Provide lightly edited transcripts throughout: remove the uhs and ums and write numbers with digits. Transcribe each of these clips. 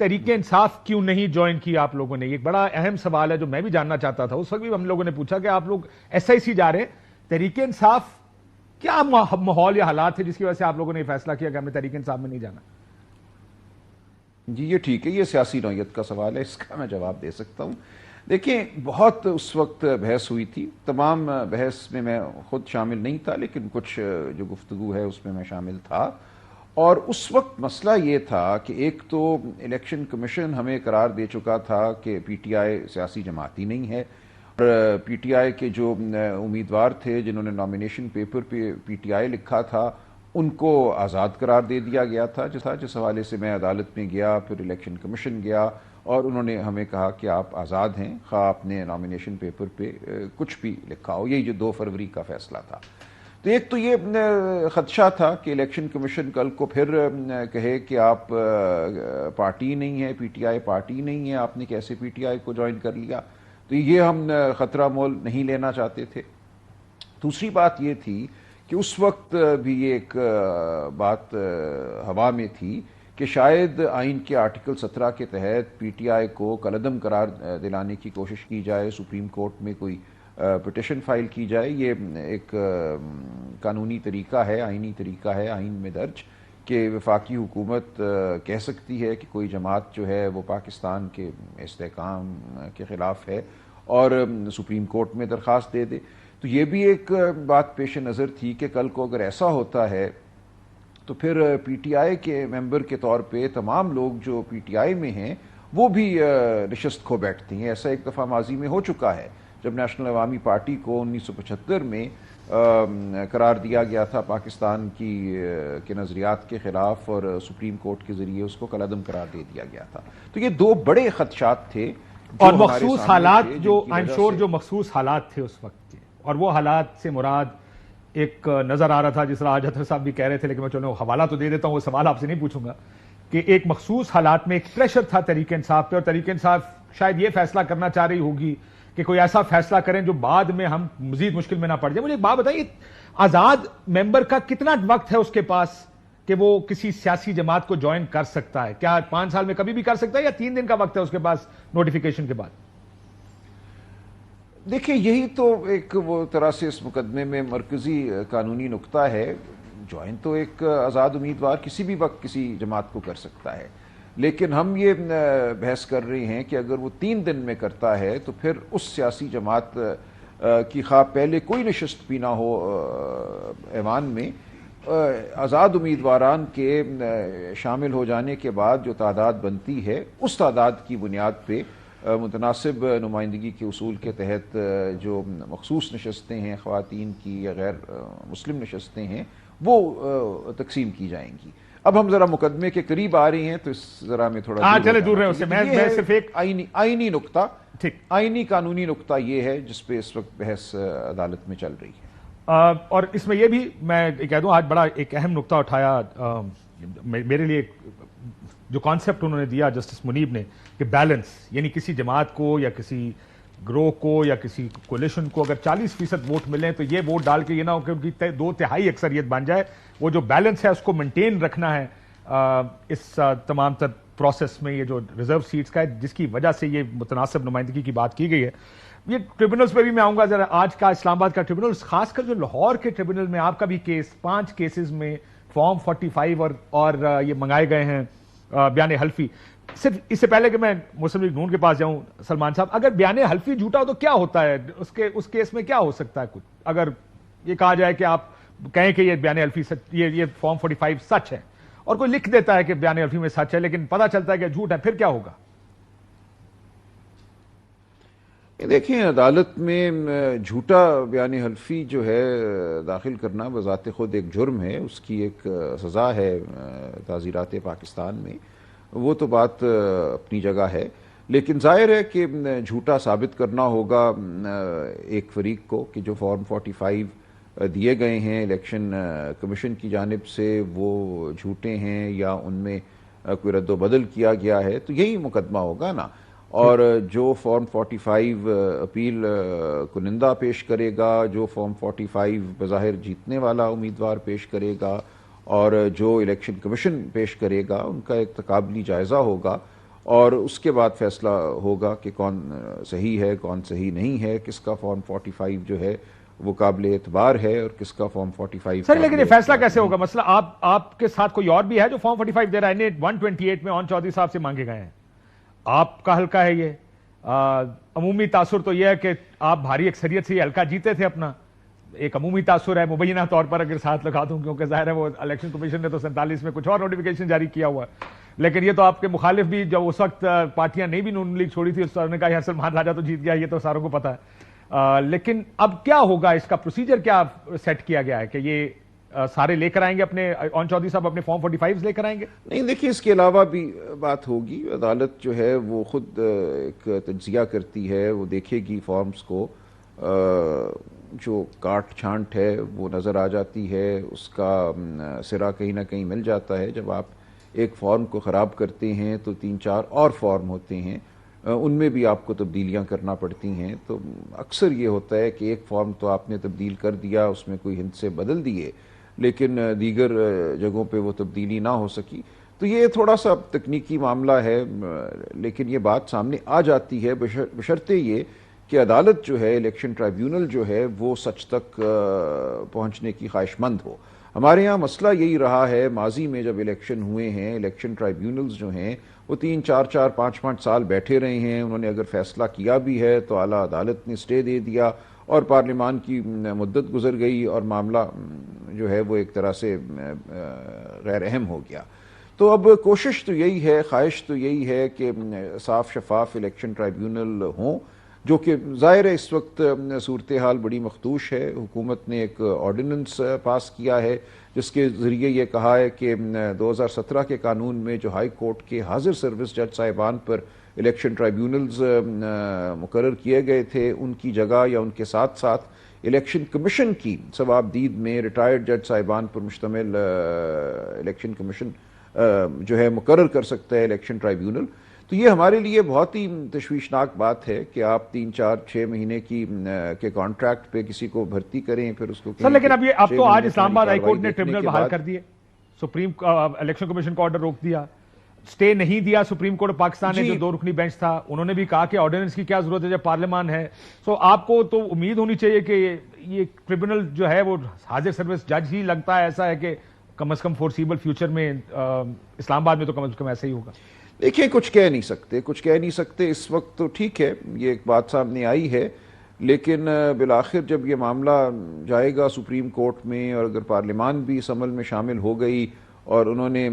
तहरीक इंसाफ क्यों नहीं ज्वाइन की आप लोगों ने? ये एक बड़ा अहम सवाल है जो मैं भी जानना चाहता था। उस वक्त भी हम लोगों ने पूछा कि आप लोग एसआईसी जा रहे हैं, तहरीक इंसाफ क्या माहौल या हालात थे जिसकी वजह से आप लोगों ने फैसला किया कि हमें तहरीक इंसाफ में नहीं जाना? जी ये ठीक है, ये सियासी नौयत का सवाल है, इसका मैं जवाब दे सकता हूँ। देखिए, बहुत उस वक्त बहस हुई थी, तमाम बहस में मैं खुद शामिल नहीं था, लेकिन कुछ जो गुफ्तगू है उसमें मैं शामिल था। और उस वक्त मसला ये था कि एक तो इलेक्शन कमीशन हमें करार दे चुका था कि पीटीआई सियासी जमात ही नहीं है, और पीटीआई के जो उम्मीदवार थे जिन्होंने नॉमिनेशन पेपर पे पीटीआई लिखा था उनको आज़ाद करार दे दिया गया था। जिस हवाले से मैं अदालत में गया, फिर इलेक्शन कमीशन गया और उन्होंने हमें कहा कि आप आज़ाद हैं, खा आपने नॉमिनेशन पेपर पे कुछ भी लिखा हो। यही जो 2 फरवरी का फैसला था। तो एक तो ये खदशा था कि इलेक्शन कमीशन कल को फिर कहे कि आप पार्टी नहीं है, पीटीआई पार्टी नहीं है, आपने कैसे पीटीआई को ज्वाइन कर लिया। तो ये हम खतरा मोल नहीं लेना चाहते थे। दूसरी बात ये थी कि उस वक्त भी ये एक बात हवा में थी कि शायद आइन के आर्टिकल 17 के तहत पीटीआई को कलअदम करार दिलाने की कोशिश की जाए, सुप्रीम कोर्ट में कोई पिटिशन फाइल की जाए। ये एक कानूनी तरीका है, आइनी तरीका है आइन में दर्ज कि वफाकी हुकूमत कह सकती है कि कोई जमात जो है वो पाकिस्तान के इस्तेहकाम के ख़िलाफ़ है और सुप्रीम कोर्ट में दरख्वास्त दे दे। तो ये भी एक बात पेश नज़र थी कि कल को अगर ऐसा होता है तो फिर पीटीआई के मेंबर के तौर पे तमाम लोग जो पीटीआई में हैं वो भी नशस्त खो बैठती हैं। ऐसा एक दफ़ा माजी में हो चुका है जब नेशनल अवामी पार्टी को 1975 में करार दिया गया था पाकिस्तान के नज़रियात के ख़िलाफ़ और सुप्रीम कोर्ट के ज़रिए उसको कलअदम करार दे दिया गया था। तो ये 2 बड़े खदशात थे और मखसूस हालात जो आंशोर जो मखसूस हालात थे उस वक्त के, और वो हालात से मुराद एक नज़र आ रहा था, जिस तरह आज अतर साहब भी कह रहे थे, लेकिन मैं चलो हवाला तो दे देता हूँ, वो सवाल आपसे नहीं पूछूंगा, कि एक मखसूस हालात में एक प्रेशर था तहरीक इंसाफ पे, और तहरीक इंसाफ शायद ये फैसला करना चाह रही होगी कि कोई ऐसा फैसला करें जो बाद में हम मजीद मुश्किल में ना पड़ जाए। मुझे एक बात बताइए, आज़ाद मेंबर का कितना वक्त है उसके पास कि वो किसी सियासी जमात को ज्वाइन कर सकता है? क्या 5 साल में कभी भी कर सकता है या 3 दिन का वक्त है उसके पास नोटिफिकेशन के बाद? देखिए, यही तो एक वो तरह से इस मुकदमे में मरकजी कानूनी नुक्ता है। ज्वाइन तो एक आज़ाद उम्मीदवार किसी भी वक्त किसी जमात को कर सकता है, लेकिन हम ये बहस कर रहे हैं कि अगर वो 3 दिन में करता है तो फिर उस सियासी जमात की खा पहले कोई नशस्त भी ना हो ऐवान में, आज़ाद उम्मीदवारान के शामिल हो जाने के बाद जो तादाद बनती है उस तादाद की बुनियाद पे मुतनासिब नुमाइंदगी के उसूल के तहत जो मखसूस नशस्तें हैं ख़वातीन की या गैर मुस्लिम नशस्तें हैं वो तकसीम की जाएंगी। अब हम जरा मुकदमे के करीब आ रहे हैं तो इस जरा में थोड़ा चले दूर रहे उससे। मैं सिर्फ एक आईनी नुक्ता, ठीक, आईनी कानूनी नुक्ता ये है जिस पे इस वक्त बहस अदालत में चल रही है। और इसमें यह भी मैं कह दूं, आज बड़ा एक अहम नुक्ता उठाया मेरे लिए, जो कॉन्सेप्ट उन्होंने दिया जस्टिस मुनीब ने, कि बैलेंस, यानी किसी जमात को या किसी ग्रोह को या किसी कोलिशन को अगर 40% वोट मिले तो ये वोट डाल के ये ना हो कि उनकी 2/3 अक्सरियत बन जाए। वो जो बैलेंस है उसको मेंटेन रखना है इस तमाम तर प्रोसेस में, ये जो रिजर्व सीट्स का है, जिसकी वजह से ये मुतनासिब नुमाइंदगी की बात की गई है। ये ट्रिब्यूनल्स पे भी मैं आऊंगा जरा। आज का इस्लामाबाद का ट्रिब्यूनल, खासकर जो लाहौर के ट्रिब्यूनल में आपका भी केस, 5 केसेस में फॉर्म 45 और ये मंगाए गए हैं बयान हल्फी। सिर्फ इससे पहले कि मैं मुस्लिम लीग नून के पास जाऊं, सलमान साहब, अगर बयान हल्फी झूठा हो तो क्या होता है उस केस में? क्या हो सकता है कुछ अगर ये कहा जाए कि आप कहें कि ये बयान हल्फी सच, ये फॉर्म 45 सच है, और कोई लिख देता है कि बयान हल्फी में सच है लेकिन पता चलता है कि झूठ है, फिर क्या होगा? देखिए, अदालत में झूठा बयान हल्फी जो है दाखिल करना बज़ाते खुद एक जुर्म है, उसकी एक सज़ा है ताज़ीरात पाकिस्तान में, वो तो बात अपनी जगह है। लेकिन जाहिर है कि झूठा साबित करना होगा एक फरीक को कि जो फॉर्म 45 दिए गए हैं इलेक्शन कमीशन की जानिब से वो झूठे हैं या उनमें कोई रद्द बदल किया गया है, तो यही मुकदमा होगा ना। और जो फॉर्म 45 अपील कुनिंदा पेश करेगा, जो फॉर्म 45 बज़ाहिर जीतने वाला उम्मीदवार पेश करेगा और जो इलेक्शन कमीशन पेश करेगा, उनका एक तकाबली जायज़ा होगा اور اس کے بعد فیصلہ ہوگا کہ کون صحیح ہے کون صحیح نہیں ہے، کس کا فارم 45 جو ہے وہ قابل اعتبار ہے اور کس کا فارم 45 سر لیکن یہ قابل فیصلہ اعتبار کیسے نہیں۔ ہوگا؟ مسئلہ آپ کے ساتھ کوئی اور بھی ہے جو فارم 45 دے رہا ہے؟ 128 میں اون چودھری صاحب سے مانگے گئے ہیں، آپ کا حلقہ ہے یہ، عمومی تاثر تو یہ ہے کہ آپ بھاری اکثریت سے یہ حلقہ جیتے تھے اپنا، ایک عمومی تاثر ہے مبینہ طور پر اگر ساتھ لگا دوں، کیونکہ ظاہر ہے وہ الیکشن کمیشن نے تو 47 میں کچھ اور نوٹیفیکیشن جاری کیا ہوا ہے، لیکن یہ تو آپ کے مخالف بھی جب اس وقت پارٹیاں نہیں بھی نون لیگ چھوڑی تھی اس نے کہا یار سلمان راجہ تو جیت گیا، یہ تو ساروں کو پتا ہے، لیکن اب کیا ہوگا؟ اس کا پروسیجر کیا سیٹ کیا گیا ہے کہ یہ سارے لے کر آئیں گے اپنے اون چودھری صاحب اپنے فارم 45 لے کر آئیں گے؟ نہیں دیکھیے، اس کے علاوہ بھی بات ہوگی، عدالت جو ہے وہ خود ایک تجزیہ کرتی ہے، وہ دیکھے گی فارمز کو، جو کاٹ چھانٹ ہے وہ نظر آ جاتی ہے، اس کا سرا کہیں نہ کہیں مل جاتا ہے۔ جب آپ ایک فارم کو خراب کرتے ہیں تو 3-4 اور فارم ہوتے ہیں، ان میں بھی آپ کو تبدیلیاں کرنا پڑتی ہیں، تو اکثر یہ ہوتا ہے کہ ایک فارم تو آپ نے تبدیل کر دیا، اس میں کوئی ہند سے بدل دیے، لیکن دیگر جگہوں پہ وہ تبدیلی نہ ہو سکی، تو یہ تھوڑا سا تکنیکی معاملہ ہے، لیکن یہ بات سامنے آ جاتی ہے بشرطے یہ کہ عدالت جو ہے، الیکشن ٹرائیبیونل جو ہے، وہ سچ تک پہنچنے کی خواہش مند ہو۔ ہمارے یہاں مسئلہ یہی رہا ہے، ماضی میں جب الیکشن ہوئے ہیں، الیکشن ٹرائیبیونلز جو ہیں وہ 3-4 5 سال بیٹھے رہے ہیں، انہوں نے اگر فیصلہ کیا بھی ہے تو اعلیٰ عدالت نے سٹے دے دیا اور پارلیمان کی مدت گزر گئی اور معاملہ جو ہے وہ ایک طرح سے غیر اہم ہو گیا۔ تو اب کوشش تو یہی ہے، خواہش تو یہی ہے کہ صاف شفاف الیکشن ٹرائیبیونل ہوں، جو کہ ظاہر ہے اس وقت صورتحال بڑی مخدوش ہے۔ حکومت نے ایک آرڈیننس پاس کیا ہے جس کے ذریعے یہ کہا ہے کہ 2017 کے قانون میں جو ہائی کورٹ کے حاضر سروس جج صاحبان پر الیکشن ٹرائیبیونلز مقرر کیے گئے تھے، ان کی جگہ یا ان کے ساتھ ساتھ الیکشن کمیشن کی ثوابدید میں ریٹائرڈ جج صاحبان پر مشتمل الیکشن کمیشن جو ہے مقرر کر سکتا ہے الیکشن ٹرائیبیونل۔ تو یہ ہمارے لیے بہت ہی تشویشناک بات ہے کہ آپ 3-4-6 مہینے کے کانٹریکٹ پہ کسی کو بھرتی کریں، پھر اس کو سر لیکن اب تو آج اسلام آباد ہائی کورٹ نے دیکھنے ٹریبونل کے بحال بعد کر دیے، سپریم الیکشن کمیشن کا آرڈر روک دیا، سٹے نہیں دیا سپریم کورٹ پاکستان نے، جو 2 رکنی بینچ تھا انہوں نے بھی کہا کہ آرڈیننس کی کیا ضرورت ہے جب پارلیمان ہے۔ سو آپ کو تو امید ہونی چاہیے کہ یہ ٹریبونل جو ہے وہ حاضر سروس جج ہی لگتا ہے، ایسا ہے کہ کم از کم فورسیبل فیوچر میں اسلام آباد میں تو کم از کم ایسا ہی ہوگا۔ دیکھیں، کچھ کہہ نہیں سکتے اس وقت، تو ٹھیک ہے یہ ایک بات سامنے آئی ہے، لیکن بالآخر جب یہ معاملہ جائے گا سپریم کورٹ میں اور اگر پارلیمان بھی اس عمل میں شامل ہو گئی اور انہوں نے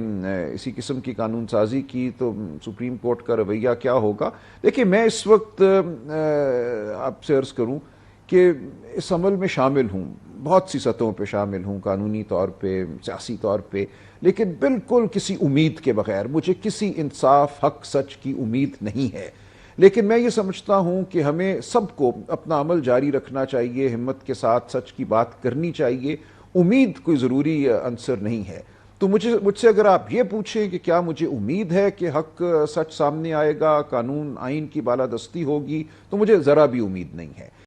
اسی قسم کی قانون سازی کی تو سپریم کورٹ کا رویہ کیا ہوگا؟ دیکھیں، میں اس وقت آپ سے عرض کروں کہ اس عمل میں شامل ہوں، بہت سی سطحوں پہ شامل ہوں، قانونی طور پہ، سیاسی طور پہ، لیکن بالکل کسی امید کے بغیر، مجھے کسی انصاف، حق، سچ کی امید نہیں ہے، لیکن میں یہ سمجھتا ہوں کہ ہمیں سب کو اپنا عمل جاری رکھنا چاہیے، ہمت کے ساتھ سچ کی بات کرنی چاہیے، امید کوئی ضروری عنصر نہیں ہے۔ تو مجھ سے اگر آپ یہ پوچھیں کہ کیا مجھے امید ہے کہ حق سچ سامنے آئے گا، قانون آئین کی بالادستی ہوگی، تو مجھے ذرا بھی امید نہیں ہے۔